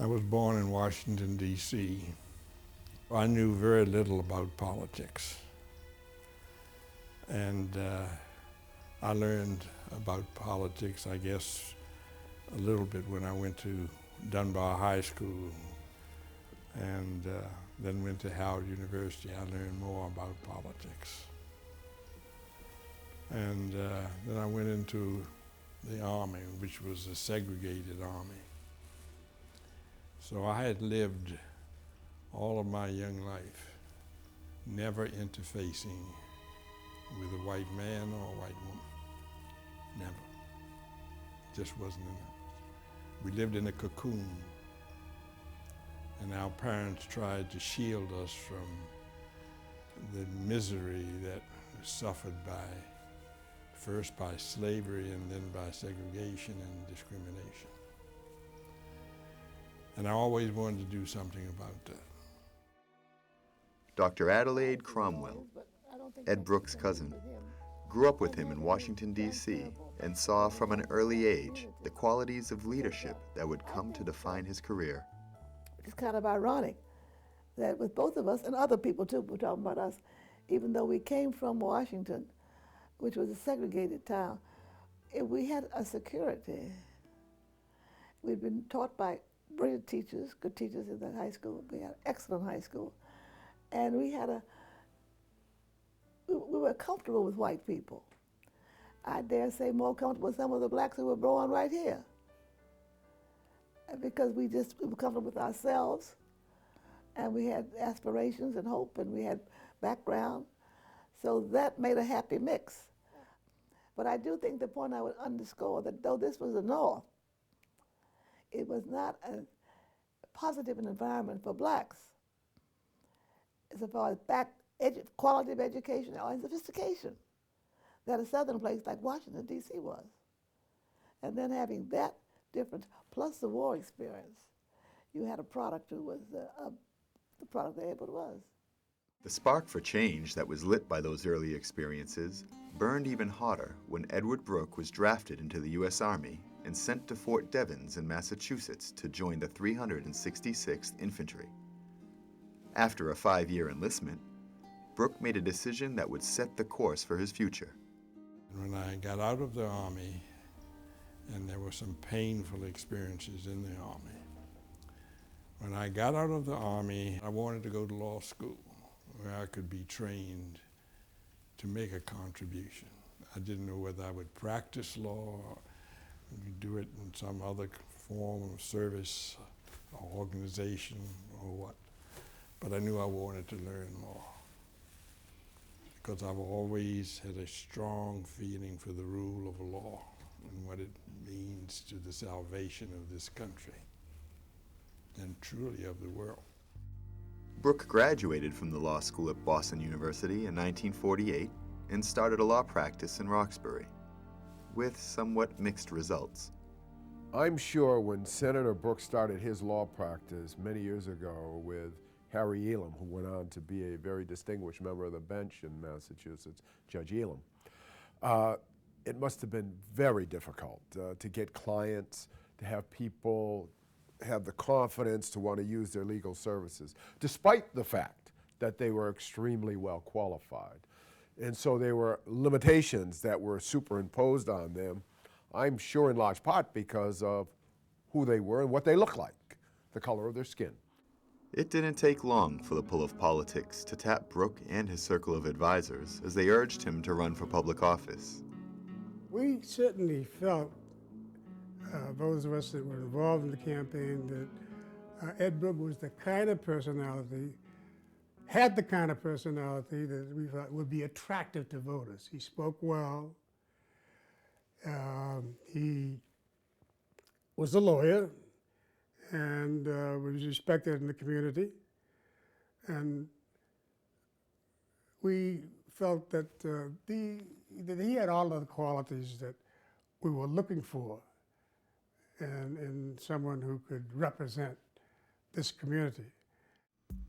I was born in Washington, D.C. I knew very little about politics. And I learned about politics, I guess, a little bit when I went to Dunbar High School and then went to Howard University. I learned more about politics. And then I went into the Army, which was a segregated army. So I had lived all of my young life never interfacing with a white man or a white woman. Never. Just wasn't enough. We lived in a cocoon, and our parents tried to shield us from the misery that was suffered first by slavery and then by segregation and discrimination. And I always wanted to do something about that. Dr. Adelaide Cromwell, Ed Brooke's cousin, grew up with him in Washington, D.C., and saw from an early age the qualities of leadership that would come to define his career. It's kind of ironic that with both of us, and other people too, we're talking about us, even though we came from Washington, which was a segregated town, we had a security. We'd been taught by brilliant teachers, good teachers in that high school. We had an excellent high school. And we were comfortable with white people. I dare say more comfortable with some of the blacks who were born right here. Because we were comfortable with ourselves, and we had aspirations and hope, and we had background. So that made a happy mix. But I do think the point I would underscore that though this was the North, it was not a positive environment for blacks as far as quality of education or sophistication that a southern place like Washington, D.C. was. And then having that difference, plus the war experience, you had a product who was the product they're able to was. The spark for change that was lit by those early experiences burned even hotter when Edward Brooke was drafted into the U.S. Army and sent to Fort Devens in Massachusetts to join the 366th Infantry. After a 5-year enlistment, Brooke made a decision that would set the course for his future. When I got out of the Army, and there were some painful experiences in the Army, when I got out of the Army, I wanted to go to law school where I could be trained to make a contribution. I didn't know whether I would practice law or do it in some other form of service or organization or what. But I knew I wanted to learn more because I've always had a strong feeling for the rule of law and what it means to the salvation of this country and truly of the world. Brooke graduated from the law school at Boston University in 1948 and started a law practice in Roxbury, with somewhat mixed results. I'm sure when Senator Brooke started his law practice many years ago with Harry Elam, who went on to be a very distinguished member of the bench in Massachusetts, Judge Elam, it must have been very difficult to get clients, to have people have the confidence to want to use their legal services, despite the fact that they were extremely well qualified. And so there were limitations that were superimposed on them, I'm sure in large part because of who they were and what they looked like, the color of their skin. It didn't take long for the pull of politics to tap Brooke and his circle of advisors as they urged him to run for public office. We certainly felt, those of us that were involved in the campaign, that Ed Brooke was the kind of personality, had the kind of personality that we thought would be attractive to voters. He spoke well. He was a lawyer and was respected in the community. And we felt that, that he had all of the qualities that we were looking for in someone who could represent this community.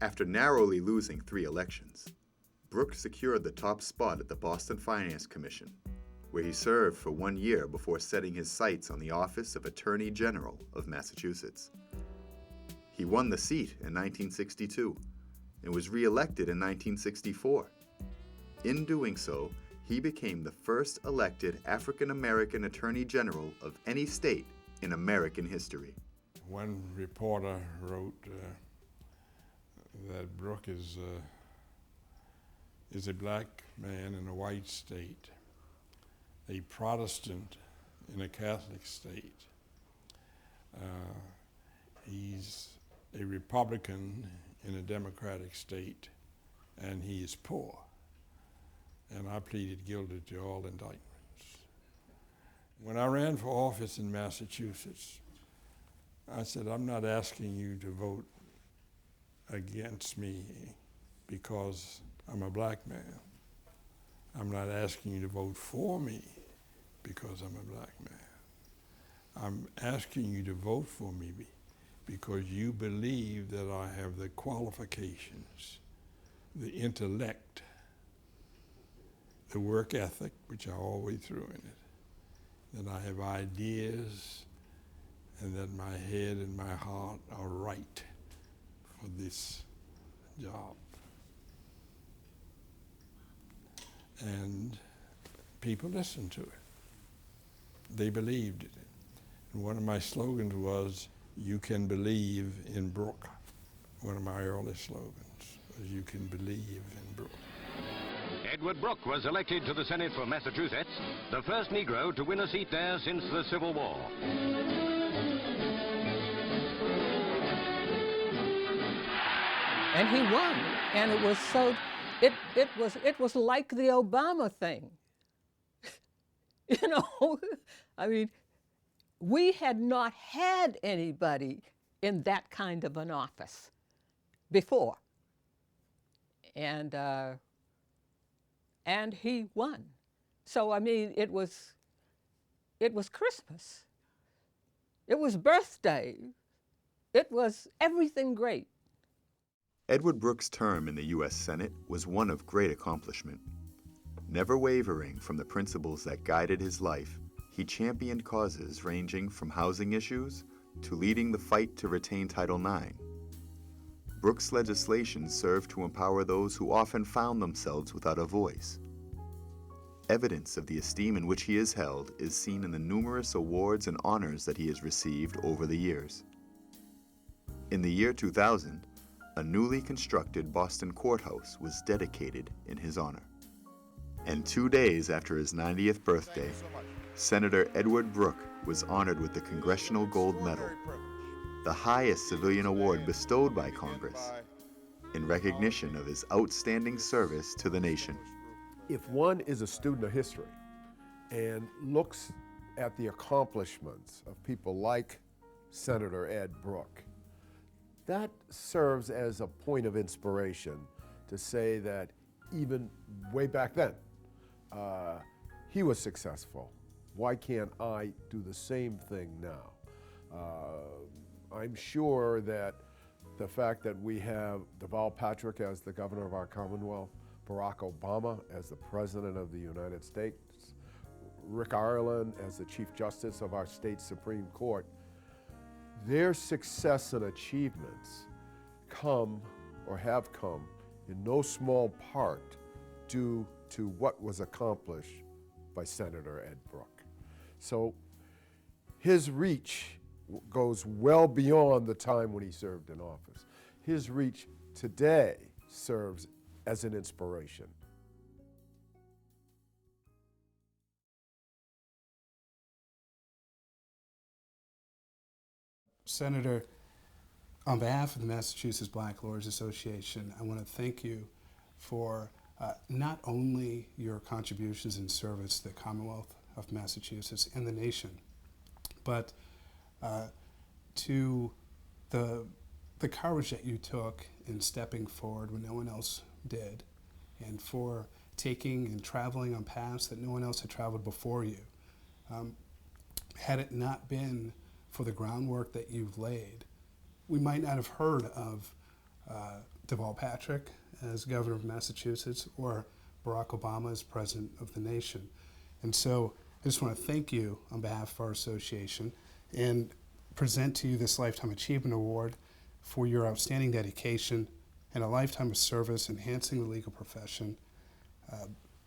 After narrowly losing 3 elections, Brooke secured the top spot at the Boston Finance Commission, where he served for 1 year before setting his sights on the office of Attorney General of Massachusetts. He won the seat in 1962 and was re-elected in 1964. In doing so, he became the first elected African-American Attorney General of any state in American history. One reporter wrote that Brooke is a black man in a white state, a Protestant in a Catholic state. He's a Republican in a Democratic state, and he is poor. And I pleaded guilty to all indictments. When I ran for office in Massachusetts, I said, I'm not asking you to vote against me because I'm a black man. I'm not asking you to vote for me because I'm a black man. I'm asking you to vote for me because you believe that I have the qualifications, the intellect, the work ethic, which I always threw in it, that I have ideas, and that my head and my heart are right for this job. And people listened to it. They believed it. And one of my slogans was, "You can believe in Brooke." One of my early slogans was, "You can believe in Brooke." Edward Brooke was elected to the Senate for Massachusetts, the first Negro to win a seat there since the Civil War. And he won, and it was so, it was like the Obama thing. You know, I mean, we had not had anybody in that kind of an office before. And he won. So, I mean, it was Christmas. It was birthday. It was everything great. Edward Brooke's term in the U.S. Senate was one of great accomplishment. Never wavering from the principles that guided his life, he championed causes ranging from housing issues to leading the fight to retain Title IX. Brooke's legislation served to empower those who often found themselves without a voice. Evidence of the esteem in which he is held is seen in the numerous awards and honors that he has received over the years. In the year 2000, a newly constructed Boston courthouse was dedicated in his honor. And 2 days after his 90th birthday, Senator Edward Brooke was honored with the Congressional Gold Medal, the highest civilian award bestowed by Congress, in recognition of his outstanding service to the nation. If one is a student of history and looks at the accomplishments of people like Senator Ed Brooke, that serves as a point of inspiration to say that even way back then, he was successful. Why can't I do the same thing now? I'm sure that the fact that we have Deval Patrick as the governor of our Commonwealth, Barack Obama as the President of the United States, Rick Ireland as the Chief Justice of our state Supreme Court, their success and achievements come or have come in no small part due to what was accomplished by Senator Ed Brooke. So his reach goes well beyond the time when he served in office. His reach today serves as an inspiration. Senator, on behalf of the Massachusetts Black Lawyers Association, I want to thank you for not only your contributions and service to the Commonwealth of Massachusetts and the nation, but to the courage that you took in stepping forward when no one else did, and for taking and traveling on paths that no one else had traveled before you. Had it not been for the groundwork that you've laid, we might not have heard of Deval Patrick as governor of Massachusetts or Barack Obama as president of the nation. And so I just want to thank you on behalf of our association and present to you this Lifetime Achievement Award for your outstanding dedication and a lifetime of service enhancing the legal profession.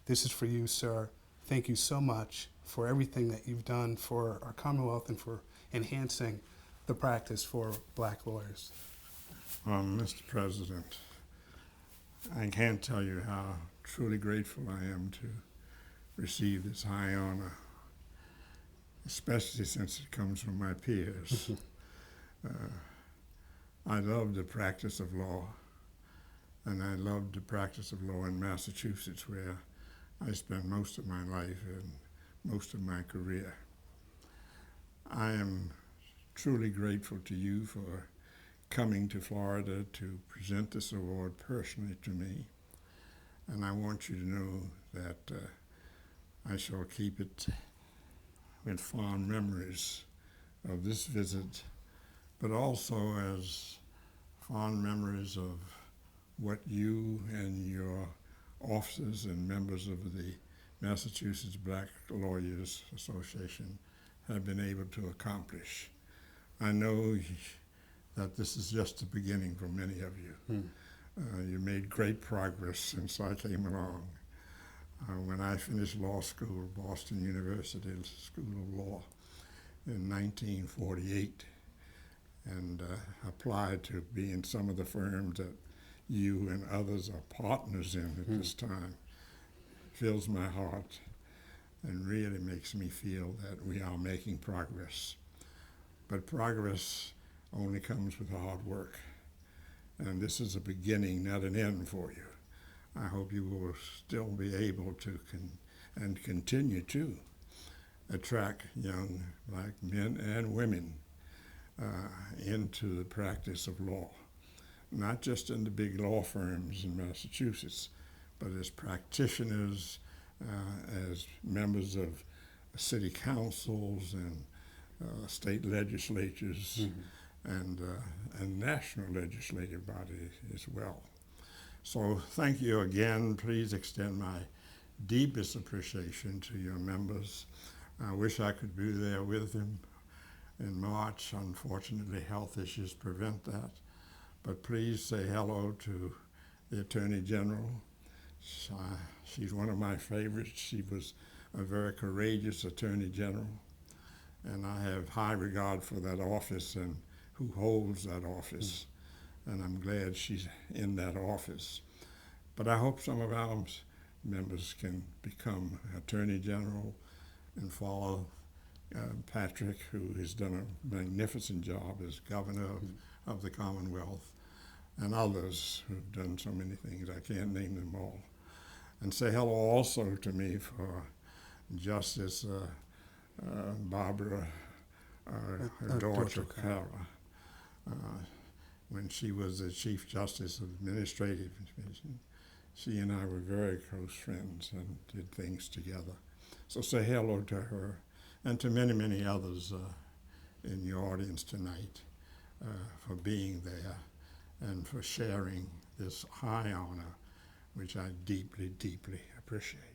This is for you, sir. Thank you so much for everything that you've done for our Commonwealth and for enhancing the practice for black lawyers. Mr. President, I can't tell you how truly grateful I am to receive this high honor, especially since it comes from my peers. I love the practice of law, and I love the practice of law in Massachusetts, where I spent most of my life and most of my career. I am truly grateful to you for coming to Florida to present this award personally to me, and I want you to know that I shall keep it with fond memories of this visit, but also as fond memories of what you and your officers and members of the Massachusetts Black Lawyers Association have been able to accomplish. I know that this is just the beginning for many of you. You made great progress since I came along. When I finished law school, Boston University School of Law, in 1948, and applied to be in some of the firms that you and others are partners in at this time, fills my heart and really makes me feel that we are making progress. But progress only comes with hard work. And this is a beginning, not an end for you. I hope you will still be able to and continue to attract young black men and women into the practice of law, not just in the big law firms in Massachusetts, but as practitioners, as members of city councils and state legislatures, and national legislative body as well. So thank you again. Please extend my deepest appreciation to your members. I wish I could be there with them in March. Unfortunately, health issues prevent that. But please say hello to the Attorney General. She's one of my favorites. She was a very courageous Attorney General, and I have high regard for that office and who holds that office, and I'm glad she's in that office. But I hope some of our members can become Attorney General and follow Patrick, who has done a magnificent job as Governor of the Commonwealth, and others who've done so many things. I can't name them all. And say hello also to me for Justice Barbara, her daughter, Cara. When she was the Chief Justice of Administrative Division, she and I were very close friends and did things together. So say hello to her and to many, many others in your audience tonight for being there and for sharing this high honor, which I deeply, deeply appreciate.